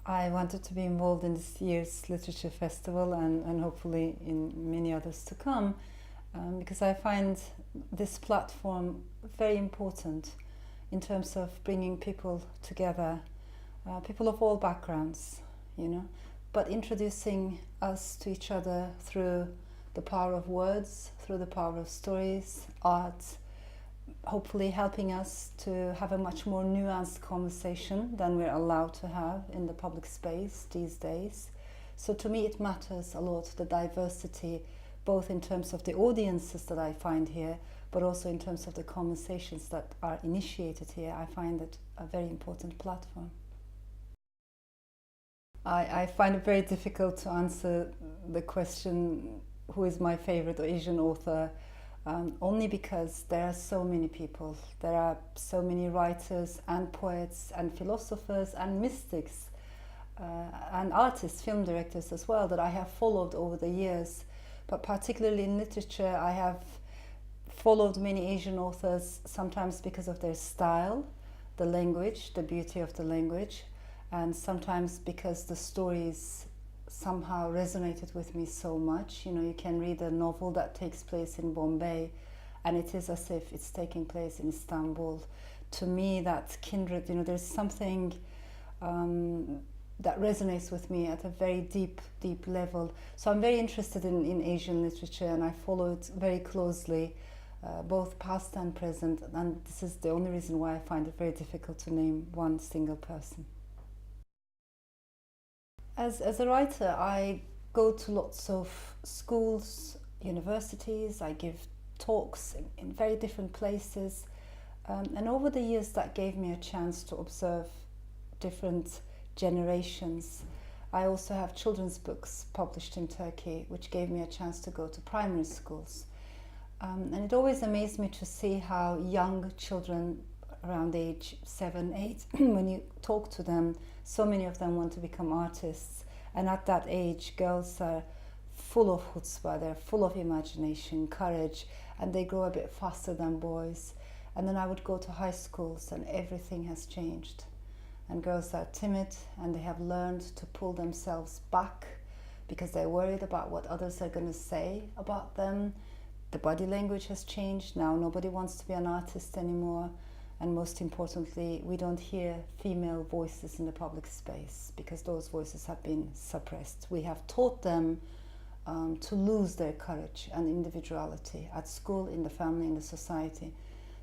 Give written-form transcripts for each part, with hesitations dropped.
I wanted to be involved in this year's literature festival and hopefully in many others to come, because I find this platform very important in terms of bringing people together, people of all backgrounds, you know, but introducing us to each other through the power of words, through the power of stories, art, hopefully helping us to have a much more nuanced conversation than we're allowed to have in the public space these days. So to me it matters a lot, the diversity, both in terms of the audiences that I find here, but also in terms of the conversations that are initiated here. I find it a very important platform. I find it very difficult to answer the question, who is my favorite Asian author? Only because there are so many people. There are so many writers and poets and philosophers and mystics and artists, film directors as well, that I have followed over the years. But particularly in literature, I have followed many Asian authors, sometimes because of their style, the language, the beauty of the language, and sometimes because the stories somehow resonated with me so much. You know, you can read a novel that takes place in Bombay and it is as if it's taking place in Istanbul. To me, that's kindred. You know, there's something that resonates with me at a very deep level. So I'm very interested in Asian literature, and I follow it very closely, both past and present, and this is the only reason why I find it very difficult to name one single person. As a writer, I go to lots of schools, universities, I give talks in very different places, and over the years that gave me a chance to observe different generations. I also have children's books published in Turkey, which gave me a chance to go to primary schools. And it always amazed me to see how young children around age 7, 8, when you talk to them, so many of them want to become artists. And at that age, girls are full of chutzpah, they're full of imagination, courage, and they grow a bit faster than boys. And then I would go to high schools and everything has changed. And girls are timid and they have learned to pull themselves back because they're worried about what others are going to say about them. The body language has changed. Now nobody wants to be an artist anymore. And most importantly, we don't hear female voices in the public space because those voices have been suppressed. We have taught them to lose their courage and individuality at school, in the family, in the society.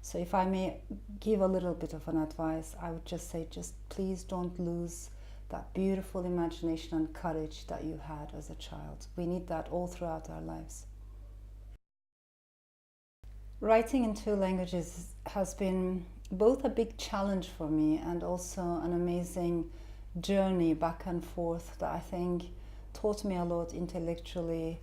So if I may give a little bit of an advice, I would just say, just please don't lose that beautiful imagination and courage that you had as a child. We need that all throughout our lives. Writing in two languages has been both a big challenge for me and also an amazing journey back and forth that I think taught me a lot intellectually,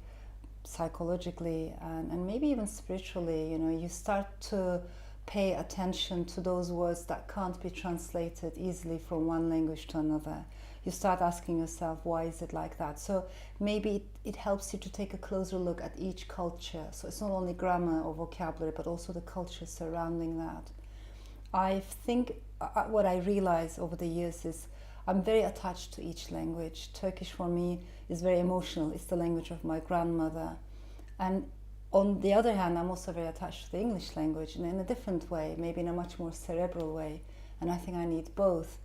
psychologically, and maybe even spiritually. You know, you start to pay attention to those words that can't be translated easily from one language to another. You start asking yourself, why is it like that? So maybe it helps you to take a closer look at each culture. So it's not only grammar or vocabulary, but also the culture surrounding that. I think what I realize over the years is I'm very attached to each language. Turkish for me is very emotional. It's the language of my grandmother. And on the other hand, I'm also very attached to the English language, and in a different way, maybe in a much more cerebral way. And I think I need both.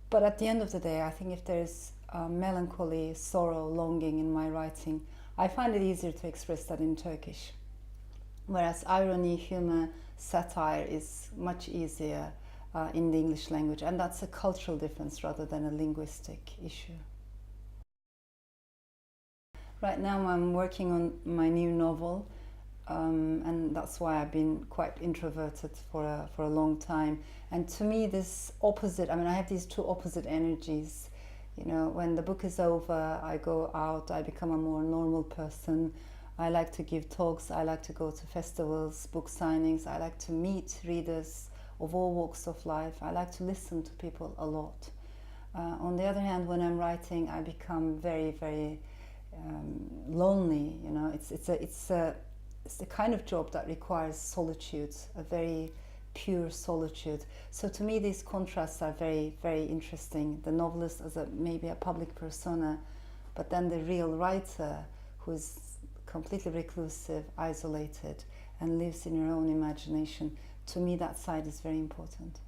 But at the end of the day, I think if there's melancholy, sorrow, longing in my writing, I find it easier to express that in Turkish. Whereas irony, humor, satire is much easier in the English language. And that's a cultural difference rather than a linguistic issue. Right now I'm working on my new novel, and that's why I've been quite introverted for a long time. And to me, this opposite, I have these two opposite energies. You know, when the book is over, I go out, I become a more normal person. I like to give talks, I like to go to festivals, book signings, I like to meet readers of all walks of life. I like to listen to people a lot. On the other hand, when I'm writing, I become very lonely. You know, it's the kind of job that requires solitude, a very pure solitude. So to me, these contrasts are very, very interesting. The novelist as maybe a public persona, but then the real writer who is completely reclusive, isolated, and lives in your own imagination. To me, that side is very important.